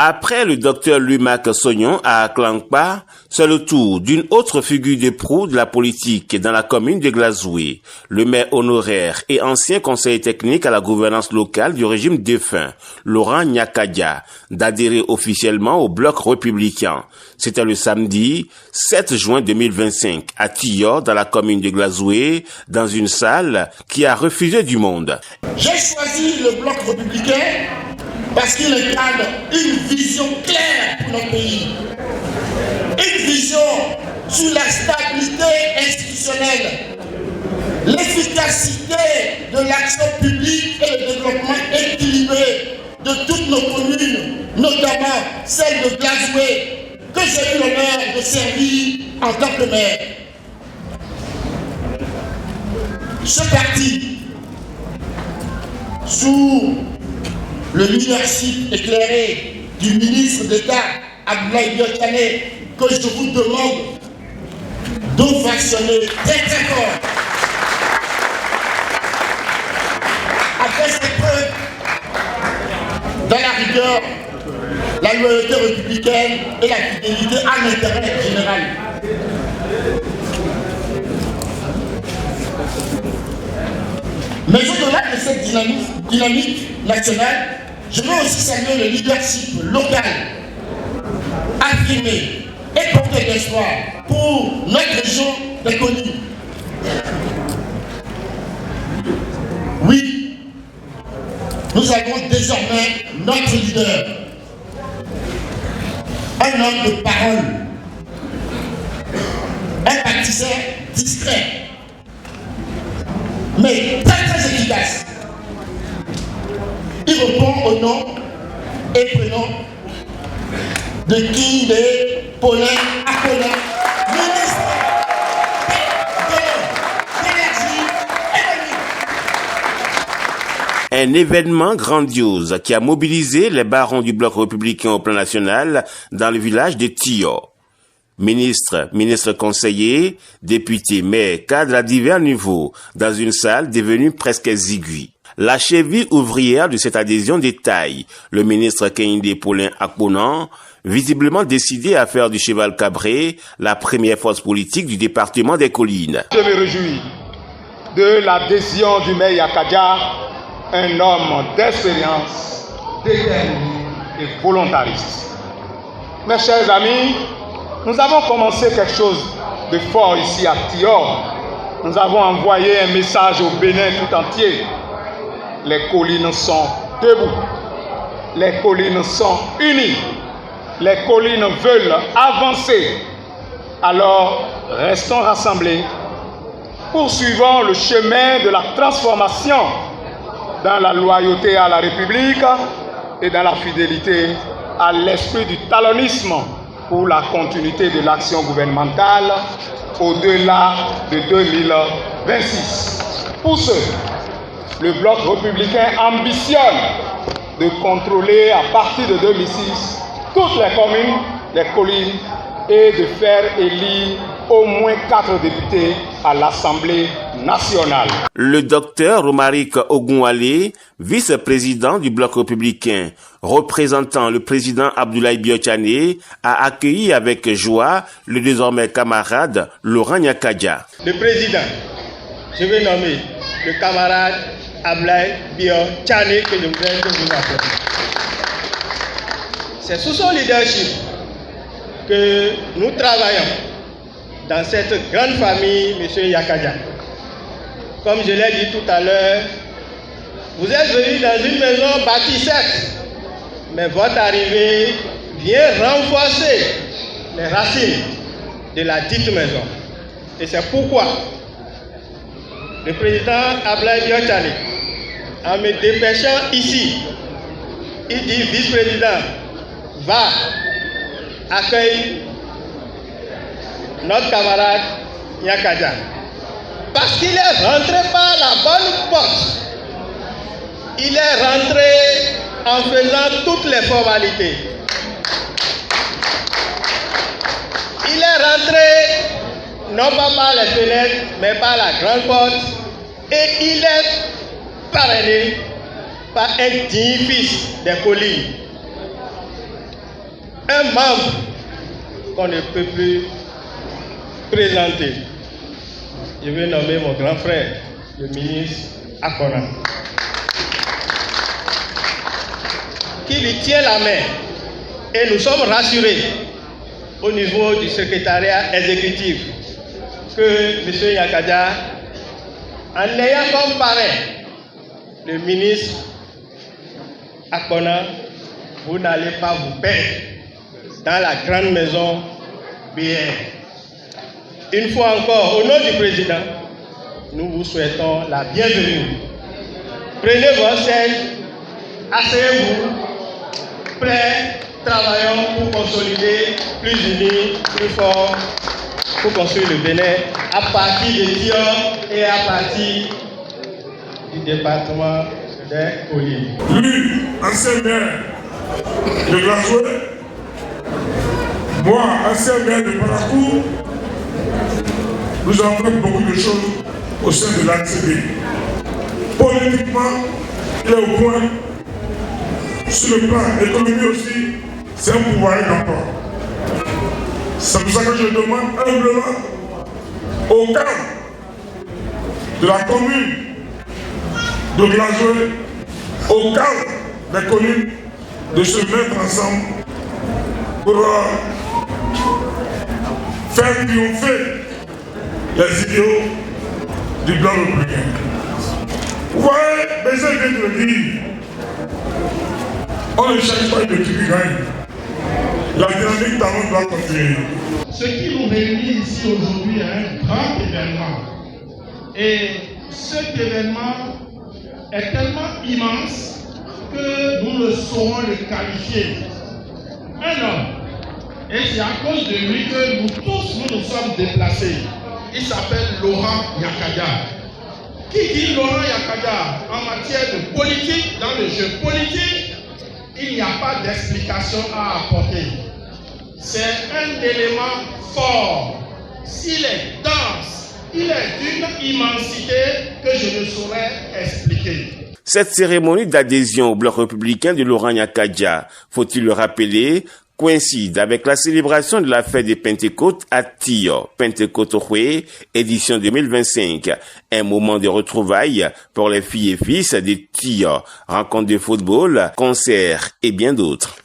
Après le docteur Lumac Sognon à Klankpa, c'est le tour d'une autre figure de proue de la politique dans la commune de Glazoué, le maire honoraire et ancien conseiller technique à la gouvernance locale du régime défunt, Laurent Nyakadia, d'adhérer officiellement au bloc républicain. C'était le samedi 7 juin 2025 à Tiyor, dans la commune de Glazoué, dans une salle qui a refusé du monde. J'ai choisi le bloc républicain parce qu'il incarne une vision claire pour notre pays. Une vision sur la stabilité institutionnelle, l'efficacité de l'action publique et le développement équilibré de toutes nos communes, notamment celle de Glazoué, que j'ai eu l'honneur de servir en tant que maire. Ce parti, sous le leadership éclairé du ministre d'État Abdoulaye Biotane, que je vous demande d'ovationner très très fort, après cette preuve dans la rigueur, la loyauté républicaine et la fidélité à l'intérêt général. Mais au-delà de cette dynamique nationale, je veux aussi saluer le leadership local, affirmé et porté d'espoir pour notre région des collines. Oui, nous avons désormais notre leader, un homme de parole, un pâtisseur discret, mais très très efficace. Il répond au nom et prénom de Kinde Paulin Akola, ministre de l'énergie et de l'eau. Un événement grandiose qui a mobilisé les barons du bloc républicain au plan national dans le village de Tiyor. Ministres conseillers, députés, maires, cadres à divers niveaux, dans une salle devenue presque exiguë. La cheville ouvrière de cette adhésion détaille le ministre Kinde Paulin Akpona, visiblement décidé à faire du cheval cabré la première force politique du département des collines. Je me réjouis de l'adhésion du maire Nyakadia, un homme d'expérience, déterminé et volontariste. Mes chers amis, nous avons commencé quelque chose de fort ici à Tiyor. Nous avons envoyé un message au Bénin tout entier. Les collines sont debout. Les collines sont unies. Les collines veulent avancer. Alors, restons rassemblés. Poursuivons le chemin de la transformation dans la loyauté à la République et dans la fidélité à l'esprit du talonnisme pour la continuité de l'action gouvernementale au-delà de 2026. Pour ce, le bloc républicain ambitionne de contrôler à partir de 2006 toutes les communes, les collines et de faire élire au moins 4 députés à l'Assemblée nationale. Le docteur Romaric Ogunwale, vice-président du bloc républicain, représentant le président Abdoulaye Biotane, a accueilli avec joie le désormais camarade Laurent Nyakadia. Le président, je vais nommer le camarade Abdoulaye Biotane que je voudrais que vous apportez. C'est sous son leadership que nous travaillons dans cette grande famille, M. Nyakadia. Comme je l'ai dit tout à l'heure, vous êtes venu dans une maison bâtie certes, mais votre arrivée vient renforcer les racines de la dite maison. Et c'est pourquoi le président Abdoulaye Biotane, en me dépêchant ici, il dit vice-président, va accueillir notre camarade Nyakadia. Parce qu'il est rentré par la bonne porte. Il est rentré en faisant toutes les formalités. Il est rentré non pas par les fenêtres, mais par la grande porte. Et il est parrainé par un digne fils des collines. un membre qu'on ne peut plus présenter. Je vais nommer mon grand frère, le ministre Akona, qui lui tient la main. Et nous sommes rassurés au niveau du secrétariat exécutif que M. Yakaja, en ayant comme parrain le ministre Akona, vous n'allez pas vous perdre dans la grande maison BR. Une fois encore, au nom du président, nous vous souhaitons la bienvenue. Prenez vos sièges, asseyez-vous, prêts, travaillons pour consolider, plus unis, plus forts, pour construire le Bénin à partir de Dior et à partir du département des Collines. Lui, ancien maire de Glazoué, moi, ancien maire de Parakou, nous avons fait beaucoup de choses au sein de l'ACB. Politiquement, il est au point. Sur le plan économique aussi, c'est un pouvoir d'emploi. C'est pour ça que je demande humblement au cadre de la commune de Glazoué, au cadre des communes, de se mettre ensemble pour faire triompher les idéaux du blanc républicain. Vous voyez, Bézé vient de le dire, on ne cherche pas une équipe qui gagne. La dynamique talent doit continuer. Ce qui nous réunit ici aujourd'hui est un grand événement. Et cet événement est tellement immense que nous ne saurons le qualifier. Un homme. Et c'est à cause de lui que nous tous nous sommes déplacés. Il s'appelle Laurent Yakaja. Qui dit Laurent Yakaja en matière de politique, dans le jeu politique, il n'y a pas d'explication à apporter. C'est un élément fort. S'il est dense, il est d'une immensité que je ne saurais expliquer. Cette cérémonie d'adhésion au bloc républicain de Laurent Yakaja, faut-il le rappeler, coïncide avec la célébration de la fête des Pentecôtes à Tio, Pentecôte Houé, édition 2025. Un moment de retrouvailles pour les filles et fils des Tio, rencontres de football, concerts et bien d'autres.